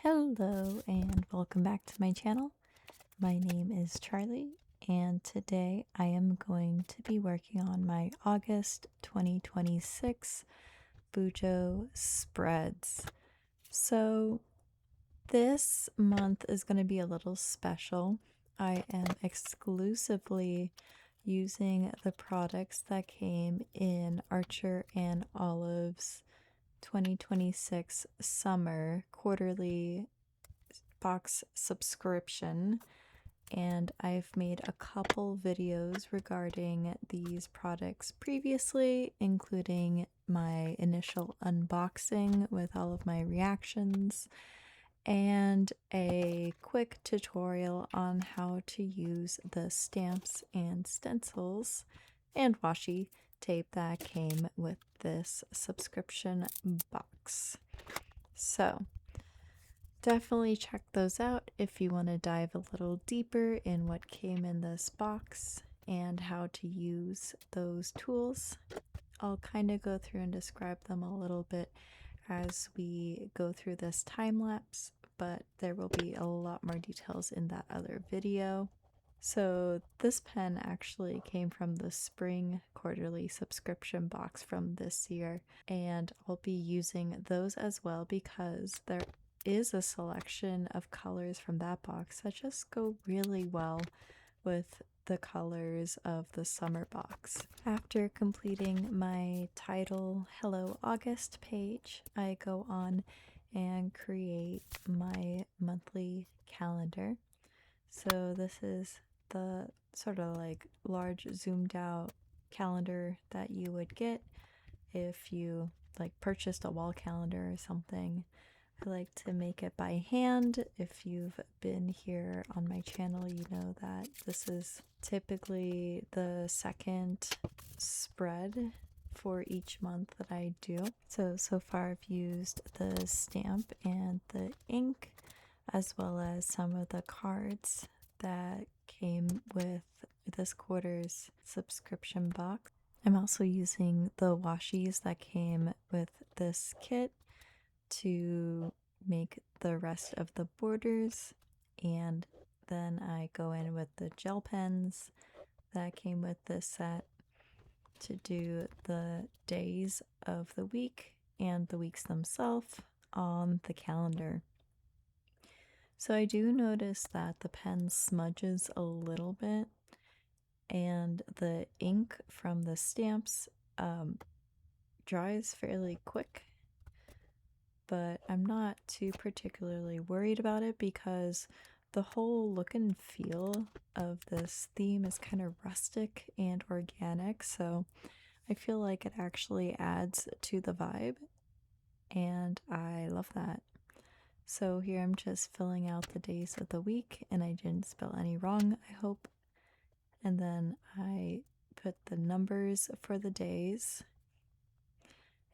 Hello and welcome back to my channel. My name is Charlie and today I am going to be working on my August 2026 Bujo spreads. So this month is going to be a little special. I am exclusively using the products that came in Archer and Olive's 2026 summer quarterly box subscription, and I've made a couple videos regarding these products previously, including my initial unboxing with all of my reactions and a quick tutorial on how to use the stamps and stencils and washi tape that came with this subscription box. So definitely check those out if you want to dive a little deeper in what came in this box and how to use those tools. I'll kind of go through and describe them a little bit as we go through this time lapse, but there will be a lot more details in that other video. So this pen actually came from the spring quarterly subscription box from this year, and I'll be using those as well because there is a selection of colors from that box that just go really well with the colors of the summer box. After completing my title Hello August page, I go on and create my monthly calendar. So this is the sort of like large zoomed out calendar that you would get if you like purchased a wall calendar or something. I like to make it by hand. If you've been here on my channel, you know that this is typically the second spread for each month that I do. So far I've used the stamp and the ink as well as some of the cards that came with this quarter's subscription box. I'm also using the washies that came with this kit to make the rest of the borders, and then I go in with the gel pens that came with this set to do the days of the week and the weeks themselves on the calendar. So I do notice that the pen smudges a little bit, and the ink from the stamps dries fairly quick, but I'm not too particularly worried about it because the whole look and feel of this theme is kind of rustic and organic, so I feel like it actually adds to the vibe, and I love that. So here I'm just filling out the days of the week, and I didn't spell any wrong, I hope. And then I put the numbers for the days,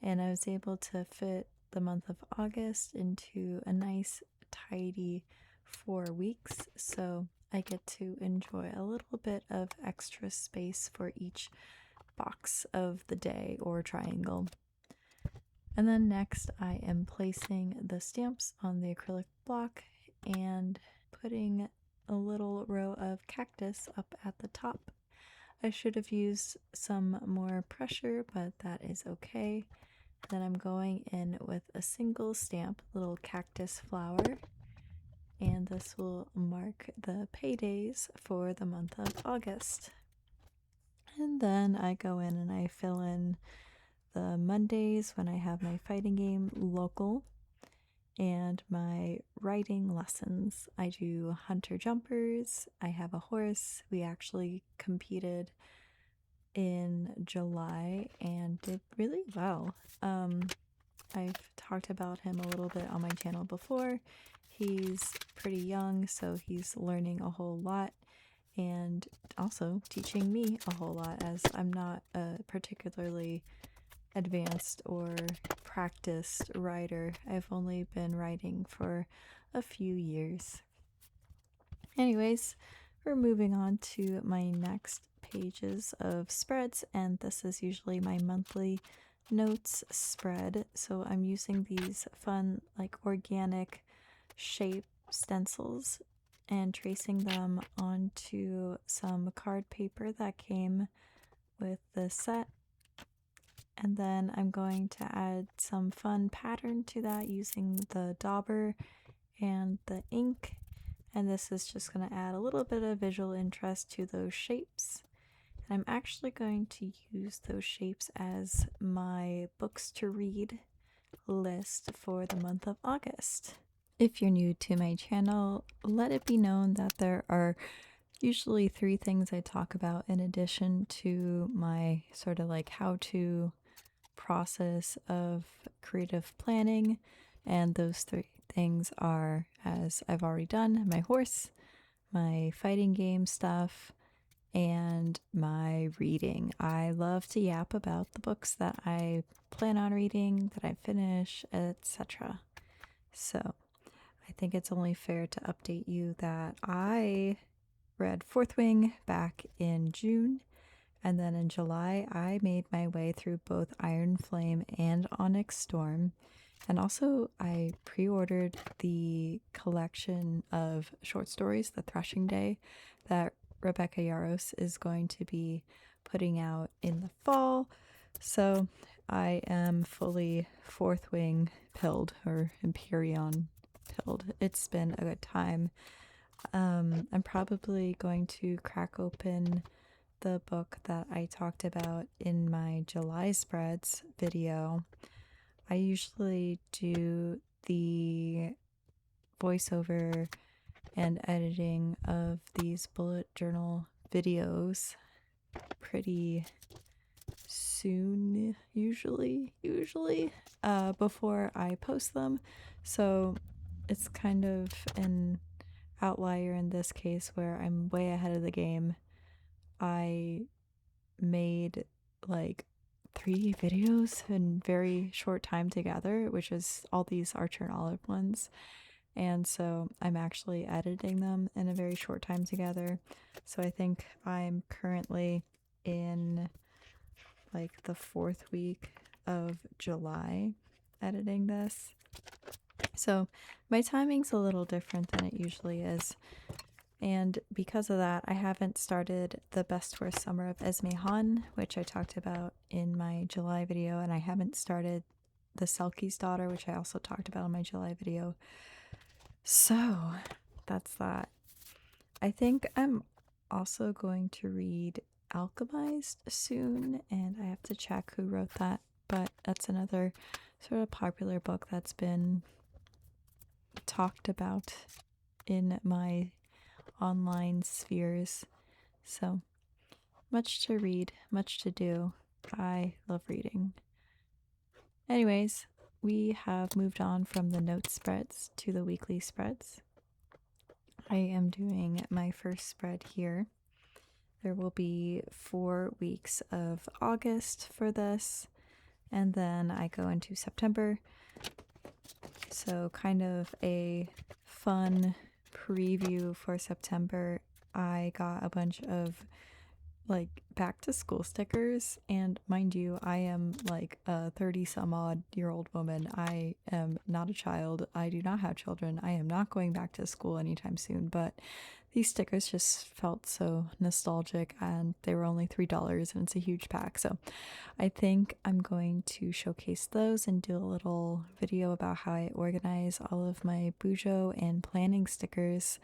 and I was able to fit the month of August into a nice tidy 4 weeks, so I get to enjoy a little bit of extra space for each box of the day or triangle. And then next I am placing the stamps on the acrylic block and putting a little row of cactus up at the top. I should have used some more pressure, but that is okay. Then I'm going in with a single stamp, little cactus flower, and this will mark the paydays for the month of August. And then I go in and I fill in the Mondays when I have my fighting game local and my writing lessons. I do hunter jumpers. I have a horse. We actually competed in July and did really well. I've talked about him a little bit on my channel before. He's pretty young, so he's learning a whole lot and also teaching me a whole lot, as I'm not a particularly advanced or practiced writer. I've only been writing for a few years. Anyways, we're moving on to my next pages of spreads, and this is usually my monthly notes spread. So I'm using these fun, like, organic shape stencils and tracing them onto some card paper that came with the set. And then I'm going to add some fun pattern to that using the dauber and the ink. And this is just going to add a little bit of visual interest to those shapes. And I'm actually going to use those shapes as my books to read list for the month of August. If you're new to my channel, let it be known that there are usually 3 things I talk about in addition to my sort of like how-to process of creative planning. And those 3 things are, as I've already done, my horse, my fighting game stuff, and my reading. I love to yap about the books that I plan on reading, that I finish, etc. So I think it's only fair to update you that I read Fourth Wing back in June, and then in July I made my way through both Iron Flame and Onyx Storm. And also I pre-ordered the collection of short stories, The Threshing Day, that Rebecca Yarros is going to be putting out in the fall. So I am fully Fourth Wing pilled, or Empyrean pilled. It's been a good time. I'm probably going to crack open the book that I talked about in my July spreads video. I usually do the voiceover and editing of these bullet journal videos pretty soon, usually before I post them. So it's kind of an outlier in this case where I'm way ahead of the game. I made like 3 videos in very short time together, which is all these Archer and Olive ones. And so I'm actually editing them in a very short time together. So I think I'm currently in like the 4th week of July editing this. So my timing's a little different than it usually is. And because of that, I haven't started The Best Worst Summer of Esme Han, which I talked about in my July video, and I haven't started The Selkie's Daughter, which I also talked about in my July video. So that's that. I think I'm also going to read Alchemized soon, and I have to check who wrote that, but that's another sort of popular book that's been talked about in my online spheres. So much to read, much to do. I love reading. Anyways, we have moved on from the note spreads to the weekly spreads. I am doing my first spread here. There will be 4 weeks of August for this, and then I go into September. So kind of a fun preview for September. I got a bunch of like back to school stickers, and mind you, I am like a 30 some odd year old woman. I am not a child. I do not have children. I am not going back to school anytime soon, but these stickers just felt so nostalgic, and they were only $3, and it's a huge pack. So I think I'm going to showcase those and do a little video about how I organize all of my Bujo and planning stickers,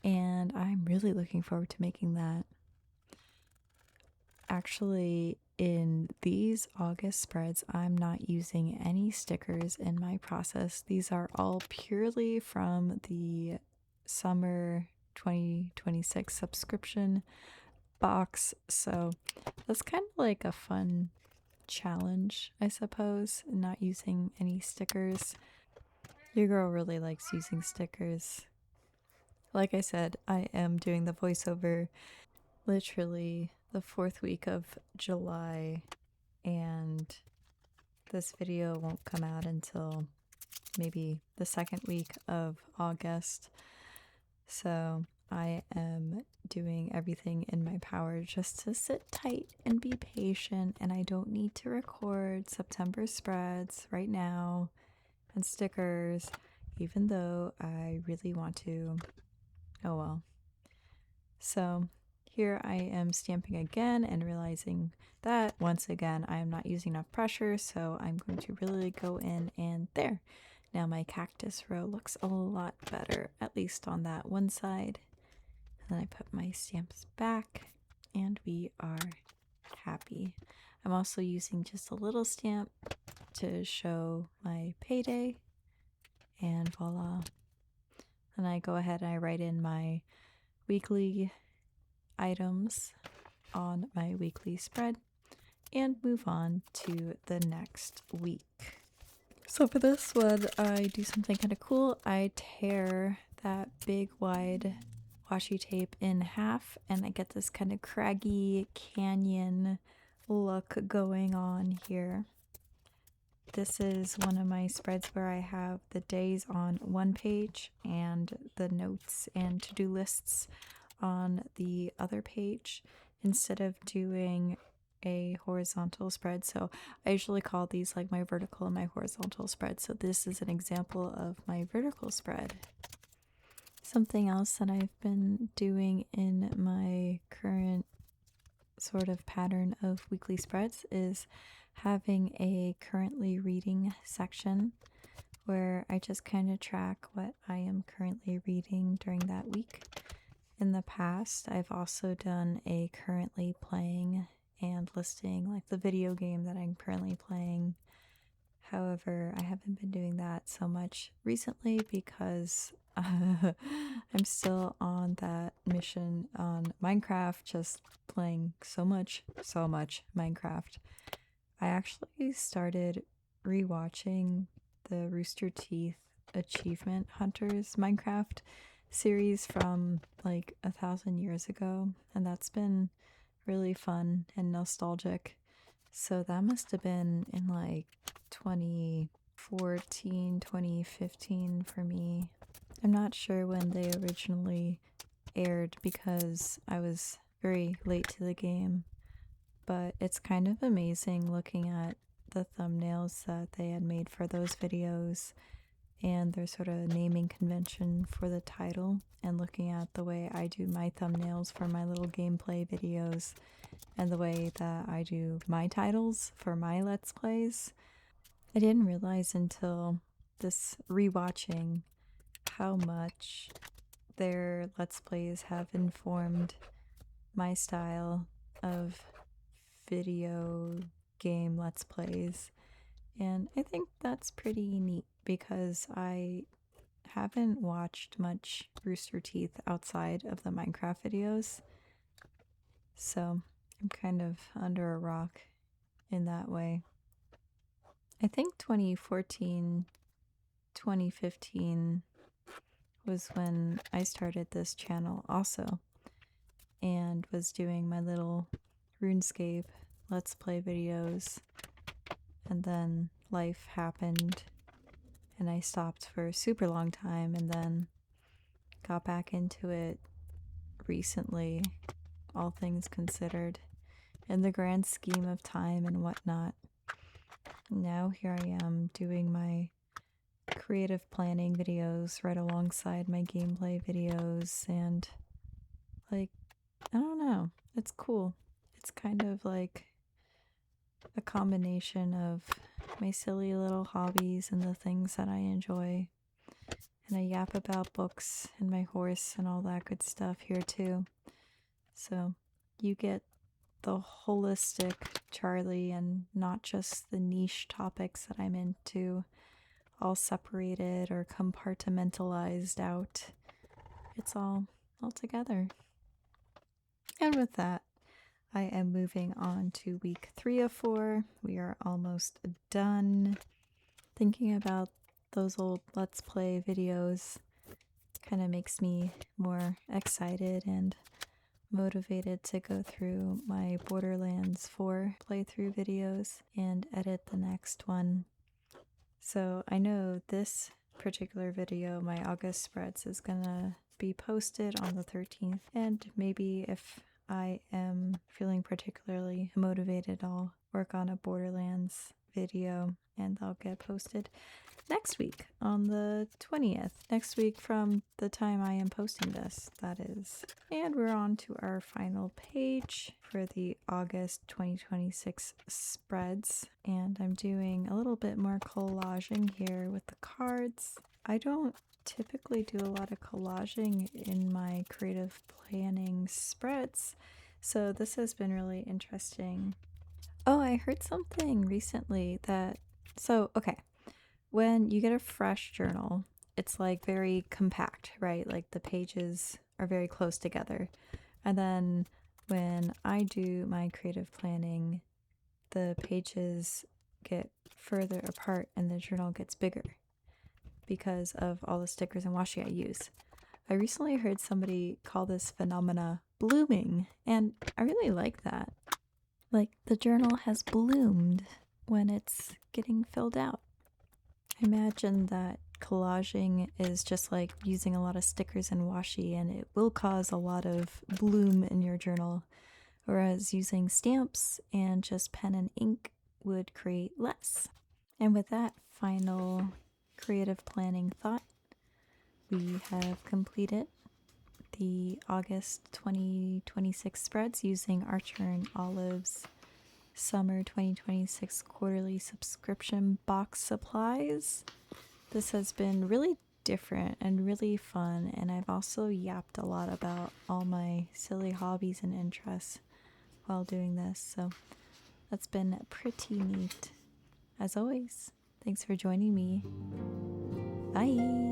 and I'm really looking forward to making that. Actually, in these August spreads, I'm not using any stickers in my process. These are all purely from the summer 2026 subscription box. So that's kind of like a fun challenge, I suppose, not using any stickers. Your girl really likes using stickers. Like I said, I am doing the voiceover literally the 4th week of July, and this video won't come out until maybe the 2nd week of August. So I am doing everything in my power just to sit tight and be patient, and I don't need to record September spreads right now and stickers. even though I really want to. Oh well. So here I am stamping again and realizing that once again I am not using enough pressure, so I'm going to really go in and there. Now my cactus row looks a lot better, at least on that one side. And then I put my stamps back and we are happy. I'm also using just a little stamp to show my payday, and voila. Then I go ahead and I write in my weekly items on my weekly spread and move on to the next week. So for this one, I do something kind of cool. I tear that big wide washi tape in half and I get this kind of craggy canyon look going on here. This is one of my spreads where I have the days on one page and the notes and to-do lists on the other page instead of doing a horizontal spread. So I usually call these like my vertical and my horizontal spread. So this is an example of my vertical spread. Something else that I've been doing in my current sort of pattern of weekly spreads is having a currently reading section where I just kind of track what I am currently reading during that week. In the past, I've also done a currently playing and listing like the video game that I'm currently playing. However, I haven't been doing that so much recently because I'm still on that mission on Minecraft, just playing so much Minecraft. I actually started rewatching the Rooster Teeth Achievement Hunters Minecraft series from like 1,000 years ago, and that's been really fun and nostalgic. So that must have been in like 2014, 2015 for me. I'm not sure when they originally aired because I was very late to the game, but it's kind of amazing looking at the thumbnails that they had made for those videos and their sort of naming convention for the title, and looking at the way I do my thumbnails for my little gameplay videos and the way that I do my titles for my Let's Plays. I didn't realize until this rewatching how much their Let's Plays have informed my style of video game Let's Plays. And I think that's pretty neat because I haven't watched much Rooster Teeth outside of the Minecraft videos. So I'm kind of under a rock in that way. I think 2014, 2015 was when I started this channel also and was doing my little RuneScape Let's Play videos. And then life happened and I stopped for a super long time and then got back into it recently, all things considered, in the grand scheme of time and whatnot. Now here I am doing my creative planning videos right alongside my gameplay videos, and like, I don't know, it's cool. It's kind of like a combination of my silly little hobbies and the things that I enjoy. And I yap about books and my horse and all that good stuff here too. So you get the holistic Charlie and not just the niche topics that I'm into, all separated or compartmentalized out. It's all together. And with that, I am moving on to week 3 of 4. We are almost done. Thinking about those old Let's Play videos kind of makes me more excited and motivated to go through my Borderlands 4 playthrough videos and edit the next one. So I know this particular video, my August spreads, is gonna be posted on the 13th, and maybe if I am feeling particularly motivated, I'll work on a Borderlands video and they'll get posted. next week on the 20th. Next week from the time I am posting this, that is. And we're on to our final page for the August 2026 spreads. And I'm doing a little bit more collaging here with the cards. I don't typically do a lot of collaging in my creative planning spreads, so this has been really interesting. Oh, I heard something recently okay, when you get a fresh journal, it's like very compact, right? Like the pages are very close together. And then when I do my creative planning, the pages get further apart and the journal gets bigger because of all the stickers and washi I use. I recently heard somebody call this phenomena blooming, and I really like that. Like the journal has bloomed when it's getting filled out. I imagine that collaging is just like using a lot of stickers and washi, and it will cause a lot of bloom in your journal, whereas using stamps and just pen and ink would create less. And with that final creative planning thought, we have completed the August 2026 spreads using Archer and Olive's Summer 2026 quarterly subscription box supplies. This has been really different and really fun, and I've also yapped a lot about all my silly hobbies and interests while doing this, so that's been pretty neat. As always, thanks for joining me. Bye!